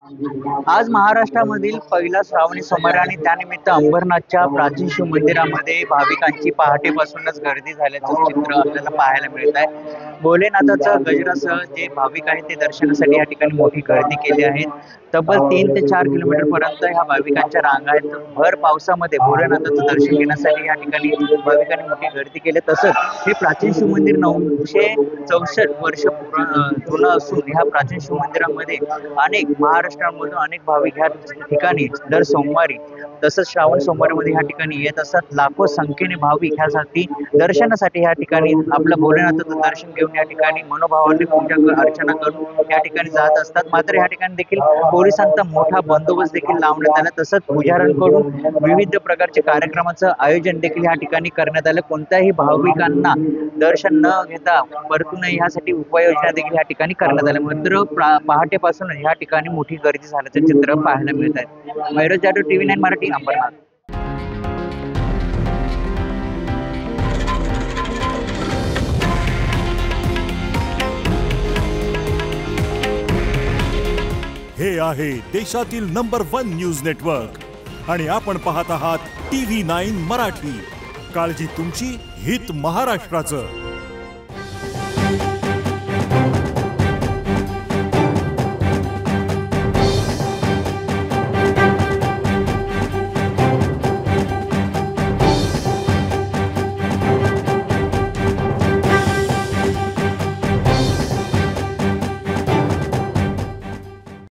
आज महाराष्ट्रामधील पहिला श्रावणी सोमवार आणि त्यानिमित्त अंबरनाथच्या प्राचीन शिव मंदिरामध्ये भाविकांची पहाटेपासूनच गर्दी झाल्याचं चित्र आपल्याला पाहायला मिळत आहे. भोलेनाथाचा गजरासह जे भाविक आहेत ते दर्शनासाठी या ठिकाणी मोठी गर्दी केली आहे. तब्बल 3 ते 4 किलोमीटर पर्यंत ह्या भाविकांच्या रांगा आहेत. भर पावसामध्ये भोलेनाथाचं दर्शन घेण्यासाठी या ठिकाणी भाविकांनी मोठी गर्दी केली. तसंच हे प्राचीन शिव मंदिर 964 वर्ष जुनं असून ह्या प्राचीन शिव मंदिरामध्ये अनेक महाराष्ट्रामधून अनेक भाविक ह्या ठिकाणी दर सोमवारी तसंच श्रावण सोमवारमध्ये ह्या ठिकाणी येत असतात. लाखो संख्येने भाविक ह्यासाठी दर्शनासाठी ह्या ठिकाणी आपलं भोलेनाथाचं दर्शन घेऊन या ठिकाणी मनोभावाने पूजा अर्चना करून या ठिकाणी जात असतात. मात्र या ठिकाणी देखील पोलिसांचा मोठा बंदोबस्त देखील लावण्यात आला. तसंच पुजाऱ्यांकडून विविध प्रकारचे कार्यक्रमाचं आयोजन देखील या ठिकाणी करण्यात आलं. कोणत्याही भाविकांना दर्शन न घेता परतू नये यासाठी उपाययोजना देखील या ठिकाणी करण्यात आल्या. मात्र पहाटेपासून या ठिकाणी मोठी गर्दी झाल्याचं चित्र पाहायला मिळत आहे. मयूर जाधव, TV9 मराठी, अंबरनाथ. हे आहे देशातील नंबर 1 न्यूज नेटवर्क आणि आपण पाहत आहात TV9 मराठी. काळजी तुमची, हित महाराष्ट्राचं.